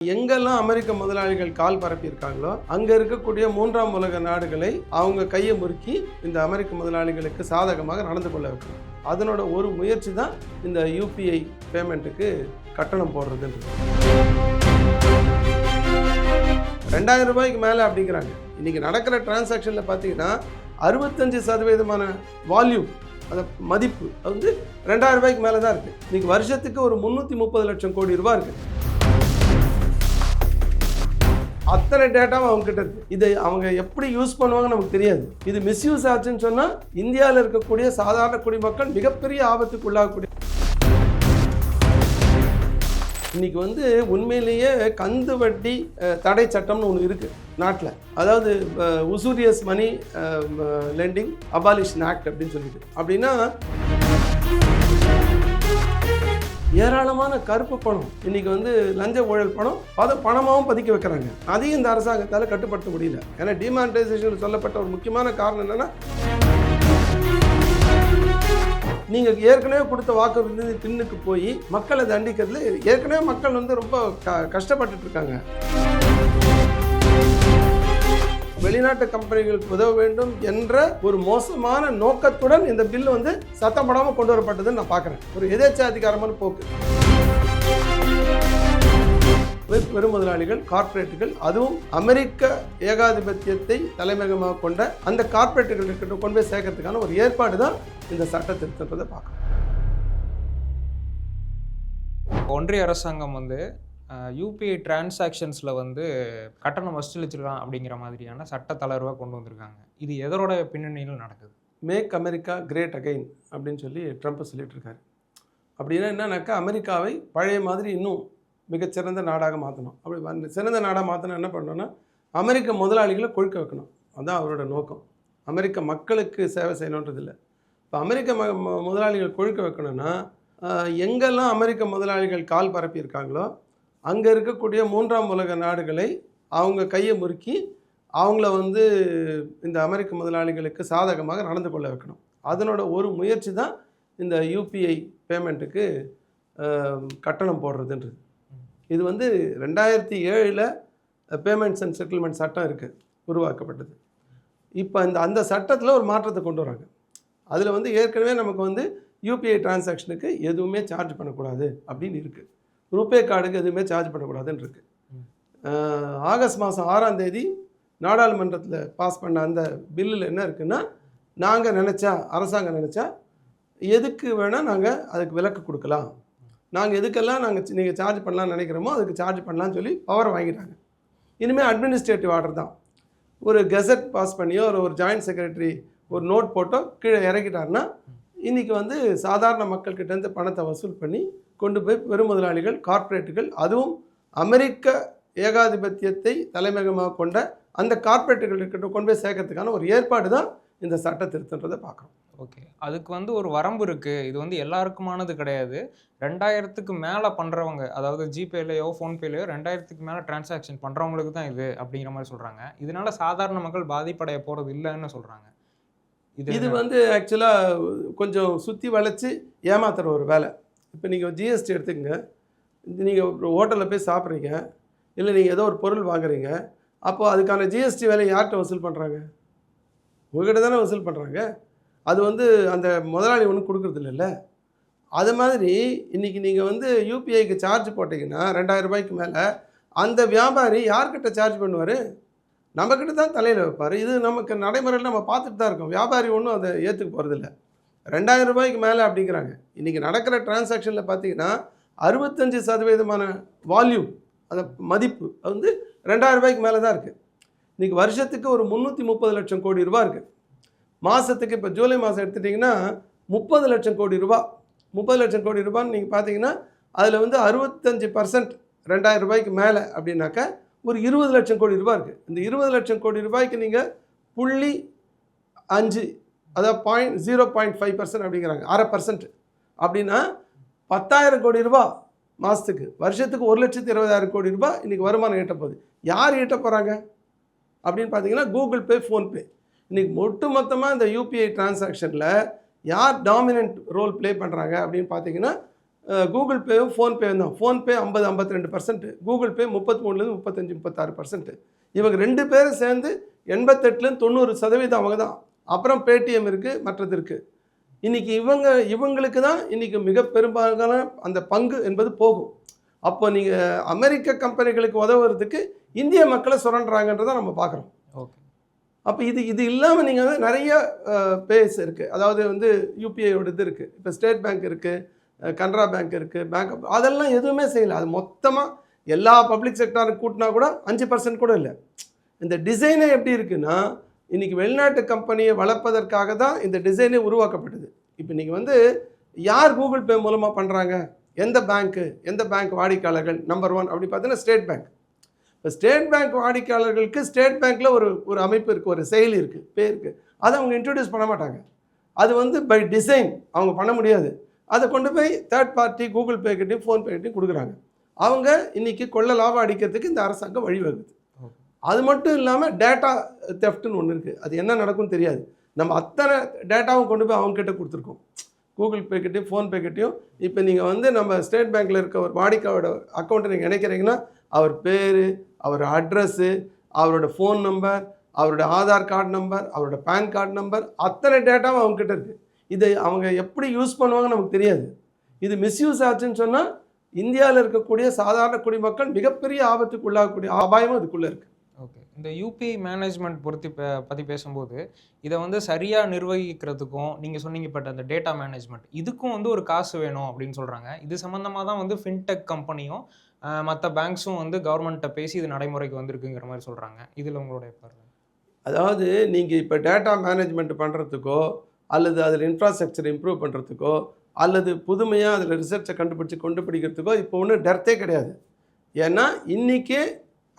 எங்கெல்லாம் அமெரிக்க முதலாளிகள் கால் பரப்பியிருக்காங்களோ அங்கே இருக்கக்கூடிய மூன்றாம் உலக நாடுகளை அவங்க கையை முறுக்கி இந்த அமெரிக்க முதலாளிகளுக்கு சாதகமாக நடந்து கொள்ள வைக்கணும். அதனோட ஒரு முயற்சி தான் இந்த யூபிஐ பேமெண்ட்டுக்கு கட்டணம் போடுறதுன்றது. 2000 ரூபாய்க்கு மேலே அப்படிங்கிறாங்க. இன்றைக்கி நடக்கிற டிரான்சாக்ஷனில் பார்த்தீங்கன்னா 65% வால்யூம், அந்த மதிப்பு அது வந்து 2000 ரூபாய்க்கு மேலே தான் இருக்குது. இன்றைக்கி வருஷத்துக்கு ஒரு 330 லட்சம் கோடி ரூபாய் இருக்குது. அத்தனை டேட்டாவும் அவங்ககிட்ட இருக்குது. இதை அவங்க எப்படி யூஸ் பண்ணுவாங்கன்னு நமக்கு தெரியாது. இது மிஸ்யூஸ் ஆச்சுன்னு சொன்னால் இந்தியாவில் இருக்கக்கூடிய சாதாரண குடிமக்கள் மிகப்பெரிய ஆபத்துக்கு உள்ளாகக்கூடிய. இன்றைக்கி வந்து உண்மையிலேயே கந்து வட்டி தடை சட்டம்னு ஒன்று இருக்குது நாட்டில். அதாவது உசூரியஸ் மணி லெண்டிங் அபாலிஷன் ஆக்ட் அப்படின்னு சொல்லிட்டு. அப்படின்னா ஏராளமான கருப்பு பணம் இன்றைக்கி வந்து லஞ்ச ஊழல் பணம் பணமாகவும் பதிக்க வைக்கிறாங்க. அதையும் இந்த அரசாங்கத்தால் கட்டுப்படுத்த முடியல. ஏன்னா டிமானிட்டைசேஷன் சொல்லப்பட்ட ஒரு முக்கியமான காரணம் என்னென்னா, நீங்கள் ஏற்கனவே கொடுத்த வாக்குறுதி பின்னுக்கு போய் மக்களை தண்டிக்கிறதுல ஏற்கனவே மக்கள் வந்து ரொம்ப கஷ்டப்பட்டுட்டு இருக்காங்க. வெளிநாட்டு கம்பெனிகளுக்கு உதவ வேண்டும் என்ற ஒரு மோசமான நோக்கத்துடன் இந்த பில் வந்து சத்தம் போடாமல் கொண்டு வரப்பட்டதுன்னு நான் பார்க்குறேன். ஒரு எதேச்சாதிகாரமான போக்கு. பெரும் முதலாளிகள், கார்ப்பரேட்டுகள், அதுவும் அமெரிக்க ஏகாதிபத்தியத்தை தலைமையகமாக கொண்ட அந்த கார்ப்பரேட்டுகள் கிட்ட கொண்டு போய் சேர்க்கறதுக்கான ஒரு ஏற்பாடு தான் இந்த சட்ட திருத்தத்தை பார்க்கணும். ஒன்றிய அரசாங்கம் வந்து யூபிஐ டிரான்சாக்ஷன்ஸில் வந்து கட்டணம் வசூலிச்சிடலாம் அப்படிங்கிற மாதிரியான சட்ட தளர்வாக கொண்டு வந்திருக்காங்க. இது எதனோட பின்னணியில் நடக்குது? மேக் அமெரிக்கா கிரேட் அகைன் அப்படின்னு சொல்லி ட்ரம்ப் சொல்லிட்டு இருக்காரு. அப்படின்னா என்னன்னாக்கா, அமெரிக்காவை பழைய மாதிரி இன்னும் மிகச்சிறந்த நாடாக மாற்றணும். அப்படி சிறந்த நாடாக மாற்றணும் என்ன பண்ணணும்னா, அமெரிக்க முதலாளிகளை கொழுக்க வைக்கணும். அதுதான் அவரோட நோக்கம். அமெரிக்க மக்களுக்கு சேவை செய்யணுன்றது இல்லை. இப்போ அமெரிக்க முதலாளிகள் கொழுக்க வைக்கணும்னா, எங்கெல்லாம் அமெரிக்க முதலாளிகள் கால் பரப்பியிருக்காங்களோ அங்கே இருக்கக்கூடிய மூன்றாம் உலக நாடுகளை அவங்க கையை முறுக்கி அவங்கள வந்து இந்த அமெரிக்க முதலாளிகளுக்கு சாதகமாக நடந்து கொள்ள வைக்கணும். அதனோட ஒரு முயற்சி தான் இந்த யூபிஐ பேமெண்ட்டுக்கு கட்டணம் போடுறதுன்றது. இது வந்து 2007 பேமெண்ட்ஸ் அண்ட் செட்டில்மெண்ட் சட்டம் இருக்குது, உருவாக்கப்பட்டது. இப்போ அந்த சட்டத்தில் ஒரு மாற்றத்தை கொண்டு வராங்க. அதில் வந்து ஏற்கனவே நமக்கு வந்து யூபிஐ டிரான்சாக்ஷனுக்கு எதுவுமே சார்ஜ் பண்ணக்கூடாது அப்படின்னு இருக்குது. ரூபே கார்டுக்கு எதுவுமே சார்ஜ் பண்ணக்கூடாதுன்னு இருக்குது. ஆகஸ்ட் மாதம் 6ஆம் தேதி நாடாளுமன்றத்தில் பாஸ் பண்ண அந்த பில்லில் என்ன இருக்குன்னா, நாங்கள் நினச்சா, அரசாங்கம் நினச்சா எதுக்கு வேணால் நாங்கள் அதுக்கு விலக்கு கொடுக்கலாம், நாங்கள் எதுக்கெல்லாம் நீங்கள் சார்ஜ் பண்ணலான்னு நினைக்கிறோமோ அதுக்கு சார்ஜ் பண்ணலான்னு சொல்லி பவர் வாங்கிட்டாங்க. இனிமேல் அட்மினிஸ்ட்ரேட்டிவ் ஆர்டர் தான். ஒரு கெசட் பாஸ் பண்ணியோ ஒரு ஜாயிண்ட் செக்ரட்டரி ஒரு நோட் போட்டோ கீழே இறக்கிட்டாருன்னா இன்றைக்கி வந்து சாதாரண மக்கள்கிட்டேருந்து பணத்தை வசூல் பண்ணி கொண்டு போய் பெரும் முதலாளிகள், கார்ப்பரேட்டுகள், அதுவும் அமெரிக்க ஏகாதிபத்தியத்தை தலைமையகமாக கொண்ட அந்த கார்ப்பரேட்டுகள்கிட்ட கொண்டு போய் சேர்க்கறதுக்கான ஒரு ஏற்பாடு தான் இந்த சட்ட திருத்தன்றதை பார்க்குறோம். ஓகே, அதுக்கு வந்து ஒரு வரம்பு இருக்குது. இது வந்து எல்லாருக்குமானது கிடையாது. 2000க்கு மேலே பண்ணுறவங்க, அதாவது ஜிபேலையோ ஃபோன்பேலையோ 2000க்கு மேலே டிரான்சாக்ஷன் பண்ணுறவங்களுக்கு தான் இது அப்படிங்கிற மாதிரி சொல்கிறாங்க. இதனால் சாதாரண மக்கள் பாதிப்படைய போகிறது இல்லைன்னு சொல்கிறாங்க. இது வந்து ஆக்சுவலாக கொஞ்சம் சுற்றி வளைச்சி ஏமாத்துற ஒரு வேலை. இப்போ நீங்கள் ஜிஎஸ்டி எடுத்துக்கங்க. நீங்கள் ஒரு ஹோட்டலில் போய் சாப்பிட்றீங்க, இல்லை நீங்கள் ஏதோ ஒரு பொருள் வாங்குறீங்க, அப்போது அதுக்கான ஜிஎஸ்டி வேலையை யார்கிட்ட வசூல் பண்ணுறாங்க? உங்கள்கிட்ட தானே வசூல் பண்ணுறாங்க. அது வந்து அந்த முதலாளி ஒன்றும் கொடுக்குறது இல்லைல்ல. அது மாதிரி இன்றைக்கி நீங்கள் வந்து யூபிஐக்கு சார்ஜ் போட்டிங்கன்னா 2000 ரூபாய்க்கு மேலே அந்த வியாபாரி யார்கிட்ட சார்ஜ் பண்ணுவார்? நம்மக்கிட்ட தான் தலையில் வைப்பார். இது நமக்கு நடைமுறையில் நம்ம பார்த்துட்டு தான் இருக்கோம். வியாபாரி ஒன்றும் அதை ஏற்றுக்க போகிறதில்ல. 2000 ரூபாய்க்கு மேலே அப்படிங்கிறாங்க. இன்றைக்கி நடக்கிற டிரான்சாக்ஷனில் பார்த்தீங்கன்னா 65% வால்யூம், அந்த மதிப்பு அது வந்து 2000 ரூபாய்க்கு மேலே தான் இருக்குது. இன்றைக்கி வருஷத்துக்கு ஒரு 330 லட்சம் கோடி ரூபா இருக்குது. மாதத்துக்கு இப்போ ஜூலை மாதம் எடுத்துட்டிங்கன்னா 30 லட்சம் கோடி ரூபா. 30 லட்சம் கோடி ரூபான்னு நீங்கள் பார்த்தீங்கன்னா அதில் வந்து 65% 2000 ரூபாய்க்கு மேலே அப்படின்னாக்கா ஒரு 20 லட்சம் கோடி ரூபா இருக்குது. இந்த 20 லட்சம் கோடி ரூபாய்க்கு நீங்கள் 0.5, அதாவது 0.5% அப்படிங்கிறாங்க, 0.5% அப்படின்னா 10,000 கோடி ரூபா மாதத்துக்கு. வருஷத்துக்கு 1,20,000 கோடி ரூபாய் இன்றைக்கி வருமானம் ஈட்ட போகுது. யார் ஈட்ட போகிறாங்க அப்படின்னு பார்த்தீங்கன்னா கூகுள் பே, ஃபோன்பே. இன்றைக்கி ஒட்டுமொத்தமாக இந்த யூபிஐ டிரான்சாக்ஷனில் யார் டாமினன்ட் ரோல் ப்ளே பண்ணுறாங்க அப்படின்னு பார்த்தீங்கன்னா கூகுள் பேவும் ஃபோன்பேவும் தான். PhonePe 50-52%, Google Pay 33 35-36%. இவங்க 2 பேரும் சேர்ந்து 88-90% அவங்க தான். அப்புறம் பேடிஎம் இருக்குது, மற்றது இருக்குது. இன்றைக்கி இவங்களுக்கு தான் இன்றைக்கி மிக பெரும்பாலான அந்த பங்கு என்பது போகும். அப்போ நீங்கள் அமெரிக்க கம்பெனிகளுக்கு உதவுறதுக்கு இந்திய மக்களை சுரண்டுறாங்கன்றதை நம்ம பார்க்குறோம். ஓகே. அப்போ இது இல்லாமல் நீங்கள் வந்து நிறைய பேஸ் இருக்குது. அதாவது வந்து யூபிஐயோட இது இருக்குது. இப்போ ஸ்டேட் பேங்க் இருக்குது, கனரா பேங்க் இருக்குது, பேங்க் ஆஃப், அதெல்லாம் எதுவுமே செய்யலை. அது மொத்தமாக எல்லா பப்ளிக் செக்டாருக்கு கூட்டினா கூட 5% கூட இல்லை. இந்த டிசைனே எப்படி இருக்குன்னா, இன்றைக்கி வெளிநாட்டு கம்பெனியை வளர்ப்பதற்காக தான் இந்த டிசைனே உருவாக்கப்பட்டது. இப்போ நீங்கள் வந்து யார் கூகுள் பே மூலமாக பண்ணுறாங்க, எந்த பேங்க் வாடிக்கையாளர்கள் நம்பர் 1 அப்படி பார்த்தீங்கன்னா ஸ்டேட் பேங்க். இப்போ ஸ்டேட் பேங்க் வாடிக்கையாளர்களுக்கு ஸ்டேட் பேங்க்கில் ஒரு அமைப்பு இருக்குது, ஒரு செயலி இருக்குது, பேர் இருக்குது. அதை அவங்க இன்ட்ரடியூஸ் பண்ண மாட்டாங்க. அது வந்து பை டிசைன் அவங்க பண்ண முடியாது. அதை கொண்டு போய் தேர்ட் பார்ட்டி கூகுள் பே கிட்டையும் ஃபோன்பே கிட்டையும் கொடுக்குறாங்க. அவங்க இன்றைக்கி கொள்ள லாபம் அடிக்கிறதுக்கு இந்த அரசாங்கம் வழிவகுது. அது மட்டும் இல்லாமல் டேட்டா தெஃப்ட்னு ஒன்று இருக்குது. அது என்ன நடக்கும்னு தெரியாது. நம்ம அத்தனை டேட்டாவும் கொண்டு போய் அவங்ககிட்ட கொடுத்துருக்கோம், கூகுள் பே கிட்டையும் ஃபோன்பே கிட்டையும். இப்போ நீங்கள் வந்து நம்ம ஸ்டேட் பேங்க்கில் இருக்க ஒரு வாடிக்கையோட அக்கௌண்ட்டை நீங்கள் இணைக்கிறீங்கன்னா அவர் பேர், அவர் அட்ரஸ்ஸு, அவரோட ஃபோன் நம்பர், அவரோட ஆதார் கார்டு நம்பர், அவரோட பேன் கார்டு நம்பர், அத்தனை டேட்டாவும் அவங்ககிட்ட இருக்குது. இதை அவங்க எப்படி யூஸ் பண்ணுவாங்கன்னு நமக்கு தெரியாது. இது மிஸ்யூஸ் ஆச்சுன்னு சொன்னால் இந்தியாவில் இருக்கக்கூடிய சாதாரண குடிமக்கள் மிகப்பெரிய ஆபத்துக்கு உள்ளாகக்கூடிய அபாயமும் அதுக்குள்ளே இருக்குது. ஓகே. இந்த யூபிஐ மேனேஜ்மெண்ட் பற்றி பேசும்போது இதை வந்து சரியாக நிர்வகிக்கிறதுக்கும் நீங்கள் சொன்னீங்க பட் அந்த டேட்டா மேனேஜ்மெண்ட் இதுக்கும் வந்து ஒரு காசு வேணும் அப்படின்னு சொல்கிறாங்க. இது சம்மந்தமாக தான் வந்து ஃபின்டெக் கம்பெனியும் மற்ற பேங்க்ஸும் வந்து கவர்மெண்ட்டை பேசி இது நடைமுறைக்கு வந்திருக்குங்கிற மாதிரி சொல்கிறாங்க. இதில் உங்களுடைய பார்வை? அதாவது நீங்கள் இப்போ டேட்டா மேனேஜ்மெண்ட் பண்ணுறதுக்கோ அல்லது அதில் இன்ஃப்ராஸ்ட்ரக்சர் இம்ப்ரூவ் பண்ணுறதுக்கோ அல்லது புதுமையாக அதில் ரிசர்ச்சை கண்டுபிடிக்கிறதுக்கோ இப்போ ஒன்றும் டர்த்தே கிடையாது. ஏன்னா இன்றைக்கே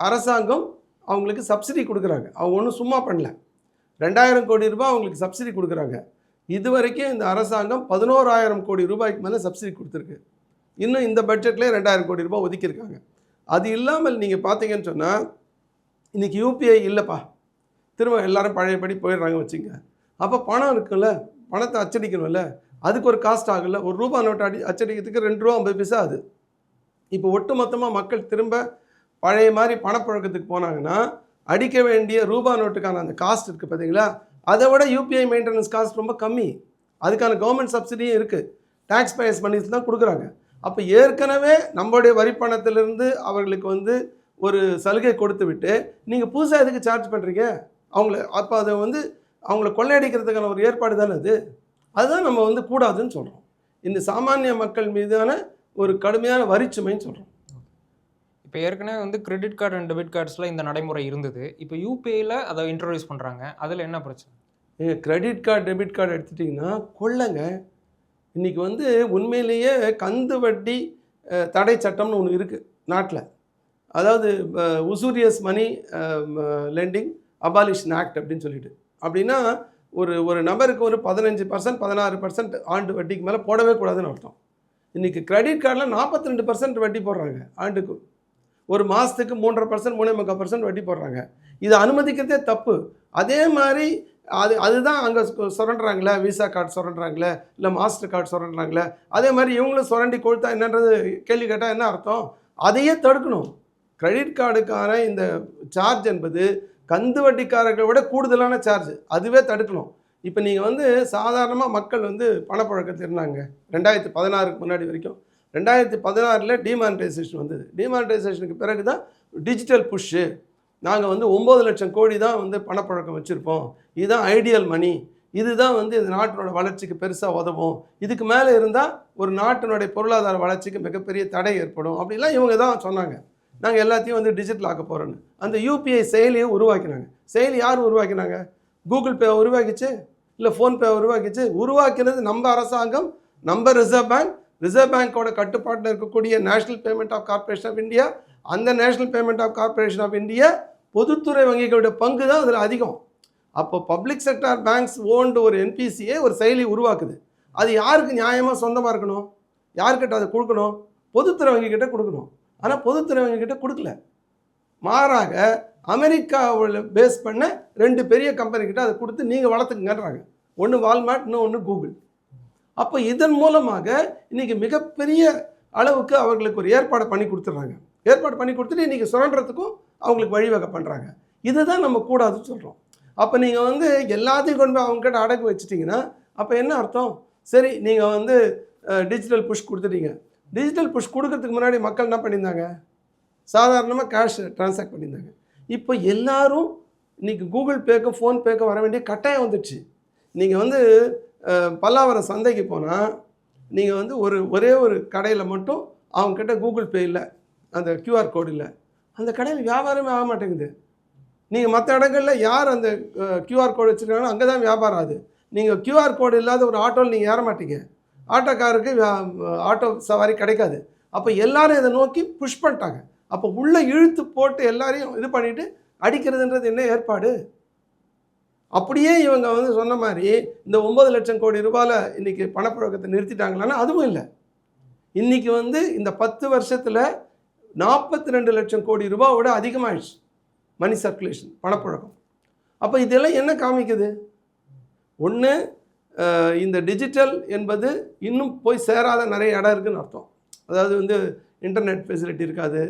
அரசாங்கம் அவங்களுக்கு சப்சிடி கொடுக்குறாங்க. அவங்க ஒன்றும் சும்மா பண்ணல. 2000 கோடி ரூபாய் அவங்களுக்கு சப்சிடி கொடுக்குறாங்க. இது வரைக்கும் இந்த அரசாங்கம் 11,000 கோடி ரூபாய்க்கு மேலே சப்சிடி கொடுத்துருக்கு. இன்னும் இந்த பட்ஜெட்லேயே 2000 கோடி ரூபாய் ஒதுக்கியிருக்காங்க. அது இல்லாமல் நீங்கள் பார்த்தீங்கன்னு சொன்னால் இன்றைக்கி யூபிஐ இல்லைப்பா, திரும்ப எல்லாரும் பழையபடி போயிடுறாங்க வச்சுங்க. அப்போ பணம் இருக்குல்ல, பணத்தை அச்சடிக்கணும்ல, அதுக்கு ஒரு காஸ்ட் ஆகல. ஒரு ரூபா நோட்டு அச்சடிக்கிறதுக்கு 2 ரூபா 50 பைசா அது. இப்போ ஒட்டு மொத்தமாக மக்கள் திரும்ப பழைய மாதிரி பணப்பழக்கத்துக்கு போனாங்கன்னா அடிக்க வேண்டிய ரூபா நோட்டுக்கான அந்த காஸ்ட் இருக்குது பார்த்தீங்களா, அதை விட யூபிஐ மெயின்டெனன்ஸ் காஸ்ட் ரொம்ப கம்மி. அதுக்கான கவர்மெண்ட் சப்சிடியும் இருக்குது, டேக்ஸ் பேயர்ஸ் மணிஸ் தான் கொடுக்குறாங்க. அப்போ ஏற்கனவே நம்மளுடைய வரி பணத்திலிருந்து அவர்களுக்கு வந்து ஒரு சலுகை கொடுத்து விட்டு நீங்கள் புதுசாக எதுக்கு சார்ஜ் பண்ணுறீங்க அவங்கள? அப்போ அதை வந்து அவங்கள கொள்ளையடிக்கிறதுக்கான ஒரு ஏற்பாடு தானே அது. அதுதான் நம்ம வந்து கூடாதுன்னு சொல்கிறோம். இந்த சாமானிய மக்கள் மீதான ஒரு கடுமையான வரிச்சுமைன்னு சொல்கிறோம். இப்போ ஏற்கனவே வந்து கிரெடிட் கார்டு அண்ட் டெபிட் கார்ட்ஸில் இந்த நடைமுறை இருந்தது. இப்போ யூபிஐயில் அதை இன்ட்ரோடியூஸ் பண்ணுறாங்க. அதில் என்ன பிரச்சனை? கிரெடிட் கார்டு டெபிட் கார்டு எடுத்துட்டிங்கன்னா கொள்ளைங்க. இன்றைக்கி வந்து உண்மையிலேயே கந்து வட்டி தடை சட்டம்னு ஒன்று இருக்குது நாட்டில். அதாவது உசூரியஸ் மணி லெண்டிங் அபாலிஷன் ஆக்ட் அப்படின்னு சொல்லிட்டு. அப்படின்னா ஒரு நபருக்கு ஒரு 15% 16% ஆண்டு வட்டிக்கு மேலே போடவே கூடாதுன்னு அர்த்தம். இன்றைக்கி கிரெடிட் கார்டில் 42% வட்டி போடுறாங்க ஆண்டுக்கு. ஒரு மாதத்துக்கு 3.5% 3.25% வட்டி போடுறாங்க. இதை அனுமதிக்கிறதே தப்பு. அதே மாதிரி அதுதான் அங்கே சுரண்டுறாங்களே, விசா கார்டு சுரண்டுறாங்களே, இல்லை மாஸ்டர் கார்டு சுரண்டுறாங்களே, அதே மாதிரி இவங்களும் சுரண்டி கொடுத்தா என்னன்றது கேள்வி கேட்டால் என்ன அர்த்தம்? அதையே தடுக்கணும். கிரெடிட் கார்டுக்கான இந்த சார்ஜ் என்பது கந்து வட்டிக்காரர்களை விட கூடுதலான சார்ஜ், அதுவே தடுக்கணும். இப்போ நீங்கள் வந்து சாதாரணமாக மக்கள் வந்து பணப்பழக்கத்தில் இருந்தாங்க 2016க்கு முன்னாடி வரைக்கும். 2016 டிமானிட்டைசேஷன் வந்தது. டிமானிட்டைசேஷனுக்கு பிறகு தான் டிஜிட்டல் புஷ்ஷு. நாங்கள் வந்து 9 லட்சம் கோடி தான் வந்து பணப்பழக்கம் வச்சுருப்போம், இதுதான் ஐடியல் மணி, இதுதான் வந்து இந்த நாட்டினோட வளர்ச்சிக்கு பெருசாக உதவும், இதுக்கு மேலே இருந்தால் ஒரு நாட்டினுடைய பொருளாதார வளர்ச்சிக்கு மிகப்பெரிய தடை ஏற்படும் அப்படிலாம் இவங்க தான் சொன்னாங்க. நாங்கள் எல்லாத்தையும் வந்து டிஜிட்டல் ஆக்க போகிறோன்னு அந்த யூபிஐ செயலியை உருவாக்கினாங்க. செயலி யார் உருவாக்கினாங்க? கூகுள் பே உருவாக்கிச்சு, இல்லை ஃபோன்பே உருவாக்கிச்சு. உருவாக்கினது நம்ம அரசாங்கம், நம்ம ரிசர்வ் பேங்கோட கட்டுப்பாட்டில் இருக்கக்கூடிய National Payment of Corporation of India. அந்த National Payment of Corporation of India பொதுத்துறை வங்கிகளுடைய பங்கு தான் அதில் அதிகம். அப்போ பப்ளிக் செக்டார் பேங்க்ஸ் ஓன்டு ஒரு என்பிசியை ஒரு செயலி உருவாக்குது. அது யாருக்கு நியாயமாக சொந்தமாக இருக்கணும்? யார்கிட்ட அதை கொடுக்கணும்? பொதுத்துறை வங்கிக்கிட்ட கொடுக்கணும். ஆனால் பொதுத்துறை வங்கிக்கிட்ட கொடுக்கல. மாறாக அமெரிக்காவில் பேஸ் பண்ண 2 பெரிய கம்பெனிக்கிட்ட அதை கொடுத்து நீங்கள் வளர்த்துக்குங்கன்றாங்க. ஒன்று வால்மார்ட், இன்னும் ஒன்று கூகுள். அப்போ இதன் மூலமாக இன்றைக்கி மிகப்பெரிய அளவுக்கு அவர்களுக்கு ஒரு ஏற்பாடு பண்ணி கொடுத்துட்றாங்க. ஏற்பாடு பண்ணி கொடுத்துட்டு இன்றைக்கி சுரண்டுறதுக்கும் அவங்களுக்கு வழிவகை பண்ணுறாங்க. இதுதான் நம்ம கூடாதுன்னு சொல்கிறோம். அப்போ நீங்கள் வந்து எல்லாத்தையும் கொண்டு போய் அவங்ககிட்ட அடகு வச்சுட்டிங்கன்னா அப்போ என்ன அர்த்தம்? சரி, நீங்கள் வந்து டிஜிட்டல் புஷ் கொடுத்துட்டீங்க. டிஜிட்டல் புஷ் கொடுக்கறதுக்கு முன்னாடி மக்கள் என்ன பண்ணியிருந்தாங்க? சாதாரணமாக கேஷ் ட்ரான்சாக்ட் பண்ணியிருந்தாங்க. இப்போ எல்லாரும் இன்றைக்கி கூகுள் பேக்கும் ஃபோன்பேக்கும் வர வேண்டிய கட்டாயம் வந்துடுச்சு. நீங்கள் வந்து பல்லாவரம் சந்தைக்கு போனால் நீங்கள் வந்து ஒரே ஒரு கடையில் மட்டும் அவங்கக்கிட்ட கூகுள் பே இல்லை, அந்த கியூஆர் கோடு இல்லை, அந்த கடையில் வியாபாரமே ஆக மாட்டேங்குது. நீங்கள் மற்ற இடங்களில் யார் அந்த கியூஆர் கோடு வச்சுருக்காங்களோ அங்கே தான் வியாபாரம் ஆகுது. நீங்கள் கியூஆர் கோடு இல்லாத ஒரு ஆட்டோவில் நீங்கள் ஏற மாட்டீங்க, ஆட்டோக்காருக்கு ஆட்டோ சவாரி கிடைக்காது. அப்போ எல்லாரும் இதை நோக்கி புஷ் பண்ணிட்டாங்க. அப்போ உள்ளே இழுத்து போட்டு எல்லாரையும் இது பண்ணிவிட்டு அடிக்கிறதுன்றது என்ன ஏற்பாடு? அப்படியே இவங்க வந்து சொன்ன மாதிரி இந்த 9 லட்சம் கோடி ரூபாயில் இன்றைக்கி பணப்புழக்கத்தை நிறுத்திட்டாங்களான்னா அதுவும் இல்லை. இன்றைக்கி வந்து இந்த 10 வருஷத்தில் 42 லட்சம் கோடி ரூபாவோட அதிகமாகிடுச்சு மணி சர்க்குலேஷன், பணப்புழக்கம். அப்போ இதெல்லாம் என்ன காமிக்குது? ஒன்று, இந்த டிஜிட்டல் என்பது இன்னும் போய் சேராத நிறைய இடம் இருக்குதுன்னு அர்த்தம். அதாவது வந்து இன்டர்நெட் ஃபெசிலிட்டி இருக்காது,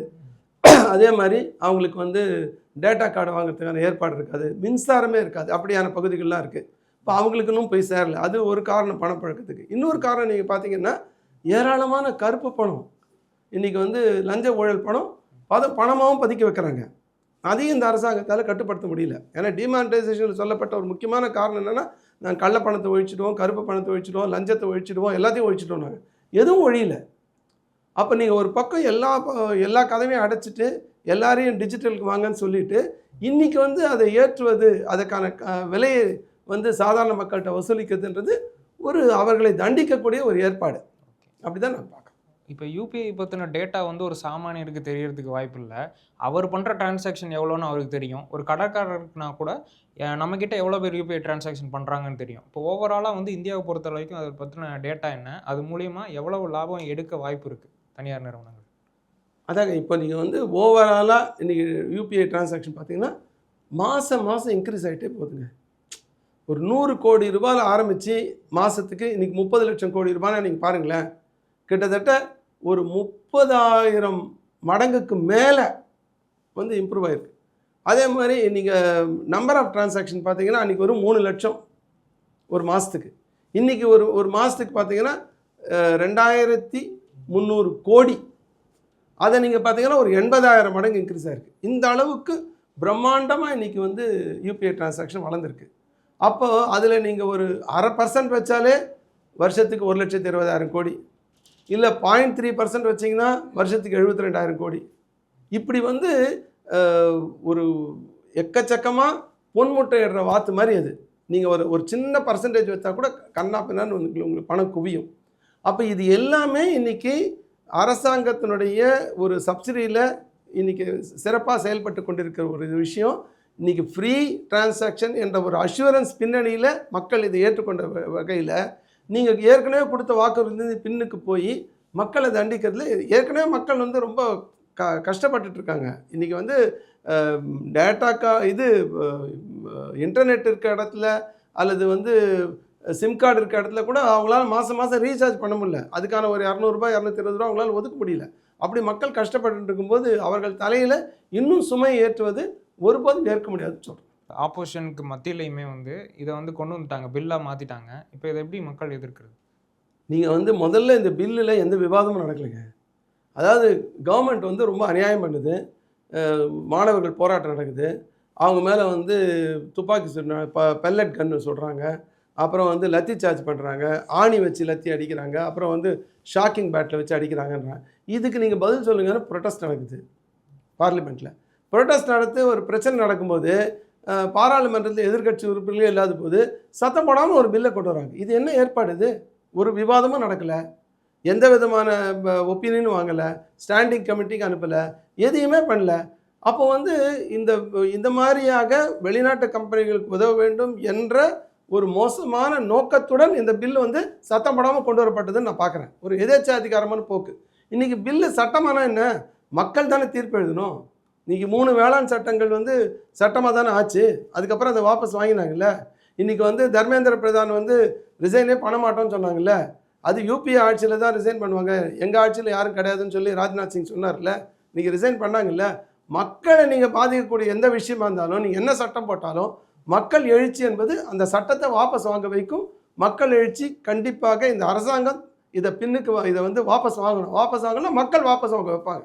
அதே மாதிரி அவங்களுக்கு வந்து டேட்டா கார்டு வாங்குறதுக்கான ஏற்பாடு இருக்காது, மின்சாரமே இருக்காது, அப்படியான பகுதிகள்லாம் இருக்குது. இப்போ அவங்களுக்கு இன்னும் போய் சேரலை. அது ஒரு காரணம் பணப்பழக்கத்துக்கு. இன்னொரு காரணம் நீங்கள் பார்த்தீங்கன்னா ஏராளமான கருப்பு பணம் இன்றைக்கி வந்து லஞ்ச ஊழல் பணம் பணமாகவும் பதுக்கி வைக்கிறாங்க. அதையும் இந்த அரசாங்கத்தால் கட்டுப்படுத்த முடியல. ஏன்னா டிமானிட்டைசேஷனில் சொல்லப்பட்ட ஒரு முக்கியமான காரணம் என்னென்னா, நாங்கள் கள்ள பணத்தை ஒழிச்சிடுவோம், கருப்பு பணத்தை ஒழிச்சிடுவோம், லஞ்சத்தை ஒழிச்சிடுவோம், எல்லாத்தையும் ஒழிச்சிட்டோம். நாங்கள் எதுவும் ஒழியல. அப்போ நீங்கள் ஒரு பக்கம் எல்லா கதவையும் அடைச்சிட்டு எல்லாரையும் டிஜிட்டலுக்கு வாங்கன்னு சொல்லிவிட்டு இன்றைக்கி வந்து அதை ஏற்றுவது, அதுக்கான விலையை வந்து சாதாரண மக்கள்கிட்ட வசூலிக்கிறதுன்றது ஒரு அவர்களை தண்டிக்கக்கூடிய ஒரு ஏற்பாடு. அப்படி தான் நான் பார்க்குறேன். இப்போ யூபிஐ பற்றின டேட்டா வந்து ஒரு சாமானியருக்கு தெரியறதுக்கு வாய்ப்பு இல்லை. அவர் பண்ணுற டிரான்சாக்ஷன் எவ்வளோன்னு அவருக்கு தெரியும். ஒரு கடைக்காரருக்குனா கூட நம்மக்கிட்ட எவ்வளோ பேர் யூபிஐ டிரான்சாக்ஷன் பண்ணுறாங்கன்னு தெரியும். இப்போ ஓவராலாக வந்து இந்தியாவை பொறுத்த வரைக்கும் அதை பற்றின டேட்டா என்ன, அது மூலிமா எவ்வளவு லாபம் எடுக்க வாய்ப்பு இருக்குது தனியார் நிறுவனங்கள்? அதாங்க, இப்போ நீங்கள் வந்து ஓவராலாக இன்றைக்கி யூபிஐ டிரான்சாக்ஷன் பார்த்தீங்கன்னா மாதம் இன்க்ரீஸ் ஆகிட்டே போகுதுங்க. ஒரு 100 கோடி ரூபாயில் ஆரம்பித்து மாதத்துக்கு இன்றைக்கி 30 லட்சம் கோடி ரூபாய்னா நீங்கள் பாருங்களேன், கிட்டத்தட்ட ஒரு 30,000 மடங்குக்கு மேலே வந்து இம்ப்ரூவ் ஆகிருக்கு. அதே மாதிரி நீங்கள் நம்பர் ஆஃப் டிரான்சாக்ஷன் பார்த்தீங்கன்னா அன்றைக்கி ஒரு 3 லட்சம் ஒரு மாதத்துக்கு. இன்றைக்கி ஒரு மாதத்துக்கு பார்த்தீங்கன்னா 2300 கோடி. அதை நீங்கள் பார்த்தீங்கன்னா ஒரு 80,000 மடங்கு இன்க்ரீஸ் ஆகிருக்கு. இந்த அளவுக்கு பிரம்மாண்டமாக இன்றைக்கி வந்து யூபிஐ டிரான்சாக்ஷன் வளர்ந்துருக்கு. அப்போ அதில் நீங்கள் ஒரு 0.5% வச்சாலே வருஷத்துக்கு 1,20,000 கோடி, இல்லை 0.3% வச்சிங்கன்னா வருஷத்துக்கு 72,000 கோடி. இப்படி வந்து ஒரு எக்கச்சக்கமாக பொன்முட்டையிடுற வாத்து மாதிரி அது. நீங்கள் ஒரு சின்ன பர்சன்டேஜ் வச்சா கூட கண்ணா பின்னான்னு உங்களுக்கு பணம் குவியும். அப்போ இது எல்லாமே இன்றைக்கி அரசாங்கத்தினுடைய ஒரு சப்சிடியில் இன்றைக்கி சிறப்பாக செயல்பட்டு கொண்டிருக்கிற ஒரு விஷயம். இன்றைக்கி ஃப்ரீ டிரான்சாக்ஷன் என்ற ஒரு அஷூரன்ஸ் பின்னணியில் மக்கள் இதை ஏற்றுக்கொண்ட வகையில் நீங்கள் ஏற்கனவே கொடுத்த வாக்குறுதி பின்னுக்கு போய் மக்களை தண்டிக்கிறதுல ஏற்கனவே மக்கள் வந்து ரொம்ப கஷ்டப்பட்டுட்ருக்காங்க. இன்றைக்கி வந்து இன்டர்நெட் இருக்க இடத்துல அல்லது வந்து சிம் கார்டு இருக்க இடத்துல கூட அவங்களால மாதம் ரீசார்ஜ் பண்ண முடியல. அதுக்கான ஒரு 200 ரூபாய் 220 ரூபா அவங்களால ஒதுக்க முடியல. அப்படி மக்கள் கஷ்டப்பட்டு இருக்கும்போது அவர்கள் தலையில் இன்னும் சுமை ஏற்றுவது ஒருபோதும் ஏற்க முடியாதுன்னு சொல்கிறேன். ஆப்போசிஷனுக்கு மத்தியிலையுமே வந்து இதை வந்து கொண்டு வந்துட்டாங்க, பில்லாக மாற்றிட்டாங்க. இப்போ இதை எப்படி மக்கள் எதிர்க்கிறது? நீங்கள் வந்து முதல்ல இந்த பில்லில் எந்த விவாதமும் நடக்கலைங்க. அதாவது கவர்மெண்ட் வந்து ரொம்ப அநியாயம் பண்ணுது. மாணவர்கள் போராட்டம் நடக்குது, அவங்க மேலே வந்து துப்பாக்கி பெல்லட் கன்று சொல்கிறாங்க, அப்புறம் வந்து லத்தி சார்ஜ் பண்ணுறாங்க, ஆணி வச்சு லத்தி அடிக்கிறாங்க, அப்புறம் வந்து ஷாக்கிங் பேட்டில் வச்சு அடிக்கிறாங்கன்றாங்க. இதுக்கு நீங்கள் பதில் சொல்லுங்கன்னு ப்ரொட்டஸ்ட் நடக்குது பார்லிமெண்ட்டில். ப்ரொட்டஸ்ட் நடத்து ஒரு பிரச்சனை நடக்கும்போது பாராளுமன்றத்தில் எதிர்க்கட்சி உறுப்பினர்களே இல்லாத போது சத்தம் போடாமல் ஒரு பில்லை கொண்டு வராங்க. இது என்ன ஏற்பாடு? இது ஒரு விவாதமும் நடக்கலை, எந்த விதமான ஒப்பீனியனும் வாங்கலை, ஸ்டாண்டிங் கமிட்டிக்கு அனுப்பலை, எதையுமே பண்ணல. அப்போ வந்து இந்த மாதிரியாக வெளிநாட்டு கம்பெனிகளுக்கு உதவ வேண்டும் என்ற ஒரு மோசமான நோக்கத்துடன் இந்த பில்லு வந்து சத்தம் போடாமல் கொண்டு வரப்பட்டதுன்னு நான் பார்க்குறேன். ஒரு எதேச்சாதிகாரமான போக்கு. இன்றைக்கி பில்லு சட்டமானா என்ன? மக்கள் தானே தீர்ப்பு எழுதணும். இன்றைக்கி 3 வேளாண் சட்டங்கள் வந்து சட்டமாக தானே ஆச்சு. அதுக்கப்புறம் அதை வாபஸ் வாங்கினாங்கல்ல. இன்றைக்கி வந்து தர்மேந்திர பிரதான் வந்து ரிசைனே பண்ண மாட்டோம்னு சொன்னாங்கல்ல, அது யூபிஏ ஆட்சியில் தான் ரிசைன் பண்ணுவாங்க, எங்கள் ஆட்சியில் யாரும் கிடையாதுன்னு சொல்லி ராஜ்நாத் சிங் சொன்னார்ல, நீங்கள் ரிசைன் பண்ணாங்கல்ல. மக்களை நீங்கள் பாதிக்கக்கூடிய எந்த விஷயமா இருந்தாலும் நீங்கள் என்ன சட்டம் போட்டாலும் மக்கள் எழுச்சி என்பது அந்த சட்டத்தை வாபஸ் வாங்க வைக்கும். மக்கள் எழுச்சி கண்டிப்பாக இந்த அரசாங்கம் இதை பின்னுக்கு இதை வந்து வாபஸ் வாங்கணும். வாபஸ் வாங்கினா மக்கள் வாபஸ் வாங்க வைப்பாங்க.